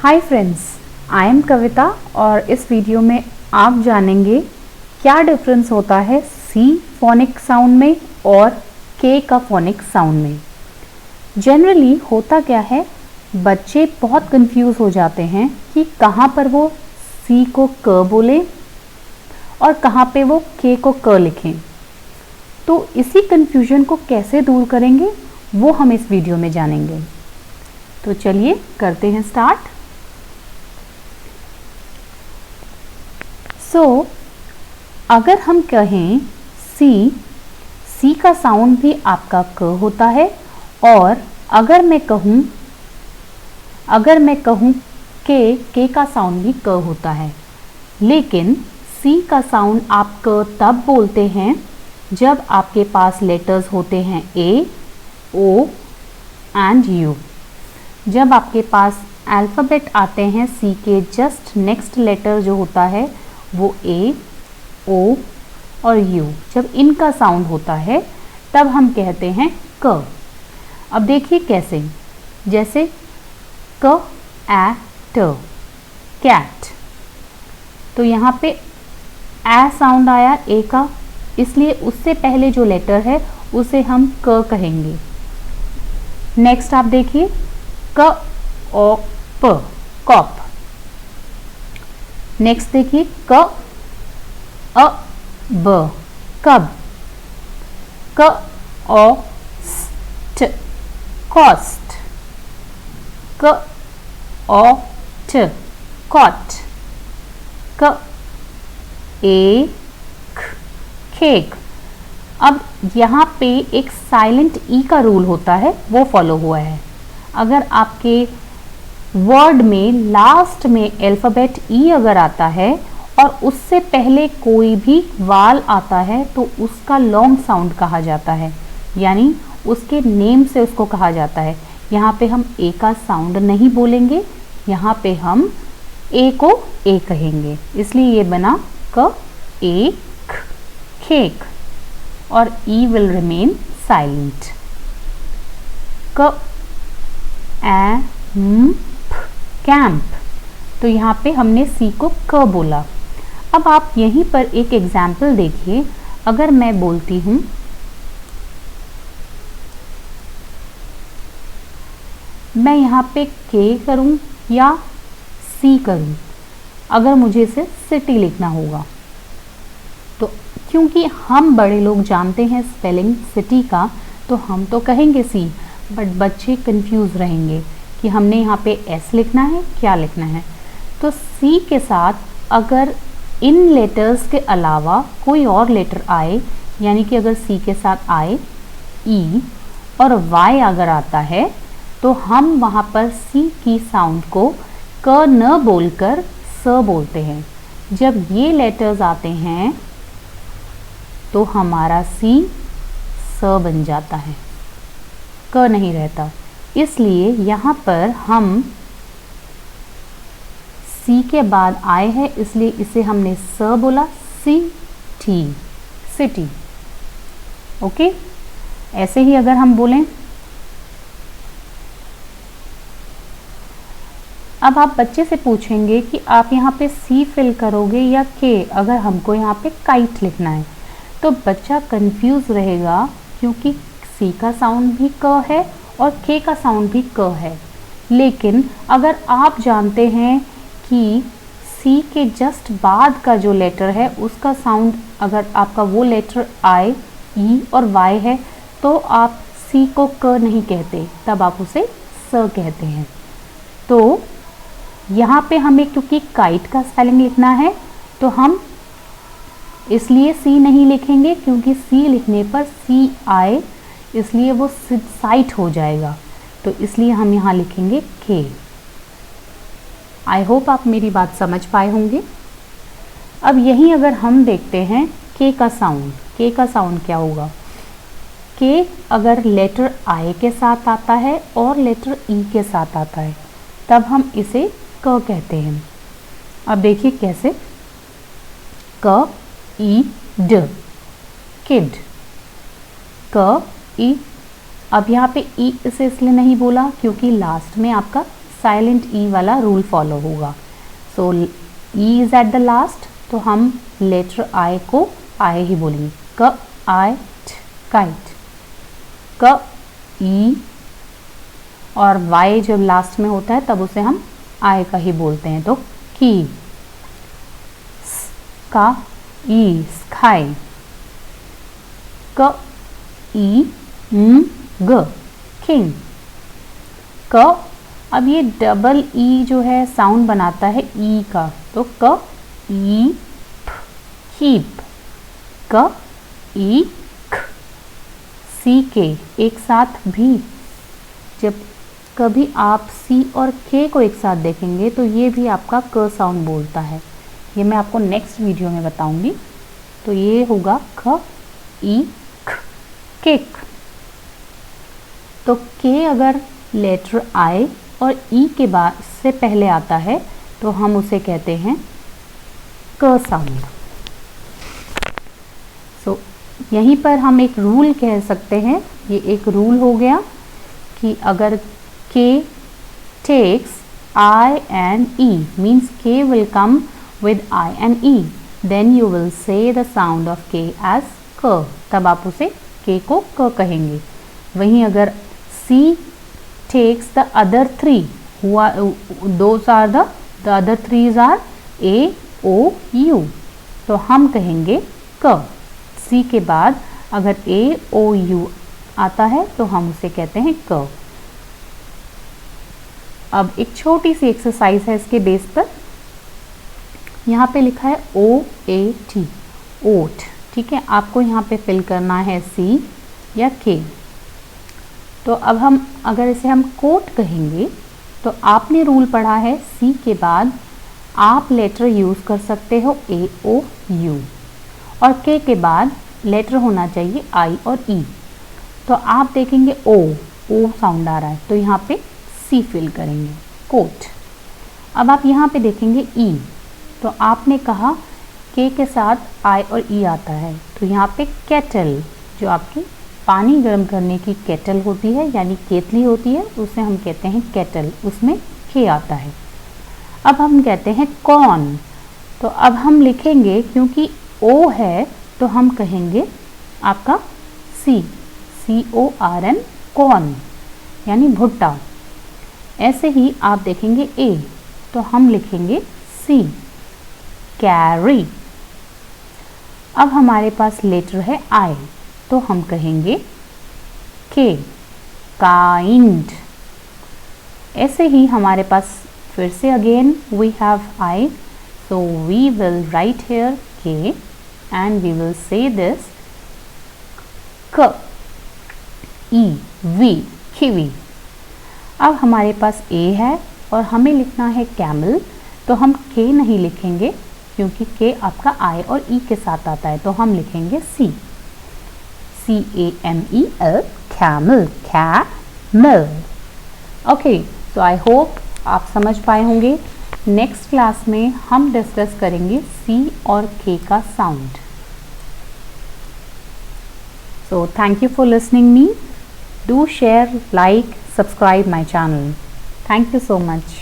Hi friends, I am कविता और इस video में आप जानेंगे क्या डिफरेंस होता है सी फोनिक साउंड में और के का फोनिक साउंड में। जनरली होता क्या है, बच्चे बहुत कंफ्यूज हो जाते हैं कि कहाँ पर वो सी को क बोलें और कहाँ पे वो के को क लिखें। तो इसी कंफ्यूजन को कैसे दूर करेंगे वो हम इस वीडियो में जानेंगे। तो चलिए करते हैं स्टार्ट। अगर हम कहें सी का साउंड भी आपका क होता है और अगर मैं कहूँ के का साउंड भी क होता है। लेकिन सी का साउंड आप क तब बोलते हैं जब आपके पास लेटर्स होते हैं ए, ओ एंड यू। जब आपके पास अल्फ़ाबेट आते हैं सी के जस्ट नेक्स्ट लेटर जो होता है वो ए, ओ और यू, जब इनका साउंड होता है तब हम कहते हैं क। अब देखिए कैसे, जैसे क ए ट कैट, तो यहाँ पे ए साउंड आया ए का, इसलिए उससे पहले जो लेटर है उसे हम क कहेंगे। नेक्स्ट आप देखिए क ओ प कॉप। नेक्स्ट देखिए क अ ब कब, क ओ स्ट कॉस्ट, क ओ ट कॉट, क ए ख केक। अब यहाँ पे एक साइलेंट ई का रूल होता है, वो फॉलो हुआ है। अगर आपके वर्ड में लास्ट में अल्फ़ाबेट ई अगर आता है और उससे पहले कोई भी वाल आता है तो उसका लॉन्ग साउंड कहा जाता है, यानी उसके नेम से उसको कहा जाता है। यहाँ पे हम ए का साउंड नहीं बोलेंगे, यहाँ पे हम ए को ए कहेंगे, इसलिए ये बना क ए ख केक और ई विल रिमेन साइलेंट। क ए म कैंप, तो यहाँ पे हमने सी को क बोला। अब आप यहीं पर एक एग्जाम्पल देखिए, अगर मैं बोलती हूँ मैं यहाँ पे के करूँ या सी करूँ, अगर मुझे इसे सिटी लिखना होगा तो क्योंकि हम बड़े लोग जानते हैं स्पेलिंग सिटी का, तो हम तो कहेंगे सी, बट बच्चे कंफ्यूज रहेंगे कि हमने यहाँ पे एस लिखना है क्या लिखना है। तो सी के साथ अगर इन लेटर्स के अलावा कोई और लेटर आए, यानी कि अगर सी के साथ आए ई और वाई अगर आता है, तो हम वहाँ पर सी की साउंड को क न बोलकर स बोलते हैं। जब ये लेटर्स आते हैं तो हमारा सी स बन जाता है, क नहीं रहता। इसलिए यहाँ पर हम सी के बाद आए हैं, इसलिए इसे हमने स बोला, सी टी सिटी। ओके, ऐसे ही अगर हम बोलें, अब आप बच्चे से पूछेंगे कि आप यहाँ पे सी फिल करोगे या के, अगर हमको यहाँ पे काइट लिखना है, तो बच्चा कंफ्यूज रहेगा क्योंकि सी का साउंड भी क है और के का साउंड भी क है। लेकिन अगर आप जानते हैं कि सी के जस्ट बाद का जो लेटर है उसका साउंड, अगर आपका वो लेटर आई, ई और वाई है, तो आप सी को क नहीं कहते, तब आप उसे स कहते हैं। तो यहाँ पे हमें क्योंकि काइट का स्पेलिंग लिखना है तो हम इसलिए सी नहीं लिखेंगे, क्योंकि सी लिखने पर सी आए, इसलिए वो साइट हो जाएगा, तो इसलिए हम यहाँ लिखेंगे के। आई होप आप मेरी बात समझ पाए होंगे। अब यहीं अगर हम देखते हैं के का साउंड क्या होगा। के अगर लेटर आई के साथ आता है और लेटर ई के साथ आता है, तब हम इसे क कहते हैं। अब देखिए कैसे, क ई ड किड, क ई। अब यहाँ पे ई इसे इसलिए नहीं बोला क्योंकि लास्ट में आपका साइलेंट ई वाला रूल फॉलो होगा। So E is at the last, तो हम लेटर आई को आई ही बोलेंगे। क आई काइट, क ई, और वाई जब लास्ट में होता है तब उसे हम आई का ही बोलते हैं, तो की। का ई स्काई, क ई ग किंग, क। अब ये डबल ई जो है साउंड बनाता है ई का, तो क ई कीप, क ई ख। सी के एक साथ भी, जब कभी आप सी और के को एक साथ देखेंगे तो ये भी आपका क साउंड बोलता है। ये मैं आपको नेक्स्ट वीडियो में बताऊंगी। तो ये होगा ख ई ख, केक। तो के अगर लेटर आई और ई के बाद से पहले आता है तो हम उसे कहते हैं क साउंड। सो यहीं पर हम एक रूल कह सकते हैं, ये एक रूल हो गया कि अगर K takes I and E, means K will come with I and E, then you will say the sound of K as K, तब आप उसे K को K कहेंगे। वहीं अगर C takes the other three, those are the other threes are A, O, U, तो हम कहेंगे K। C के बाद अगर A, O, U आता है तो हम उसे कहते हैं K। अब एक छोटी सी एक्सरसाइज है इसके बेस पर। यहाँ पे लिखा है OAT, ओट, ठीक है। आपको यहाँ पे फिल करना है C या K। तो अब हम अगर इसे हम कोट कहेंगे तो आपने रूल पढ़ा है C के बाद आप लेटर यूज़ कर सकते हो A, O, U, और K के बाद लेटर होना चाहिए I और E। तो आप देखेंगे O साउंड आ रहा है तो यहाँ पे C फिल करेंगे, कोट। अब आप यहाँ पे देखेंगे E, तो आपने कहा K के साथ I और E आता है, तो यहाँ पे केटल, जो आपकी पानी गर्म करने की केटल होती है यानी केतली होती है, उसे हम कहते हैं केटल, उसमें K आता है। अब हम कहते हैं कॉर्न, तो अब हम लिखेंगे क्योंकि O है तो हम कहेंगे आपका CORN, कॉर्न यानी भुट्टा। ऐसे ही आप देखेंगे A, तो हम लिखेंगे C, कैरी। अब हमारे पास लेटर है I, तो हम कहेंगे K, काइंड। ऐसे ही हमारे पास फिर से again we have I, so we will write here K and we will say this K, E, V, kiwi। अब हमारे पास A है और हमें लिखना है कैमल, तो हम K नहीं लिखेंगे क्योंकि K आपका I और E के साथ आता है, तो हम लिखेंगे C, CAMEL, camel, camel. Okay, so I hope आप समझ पाए होंगे। नेक्स्ट क्लास में हम डिस्कस करेंगे C और K का sound. So thank you for listening me. Do share, like, subscribe my channel. Thank you so much.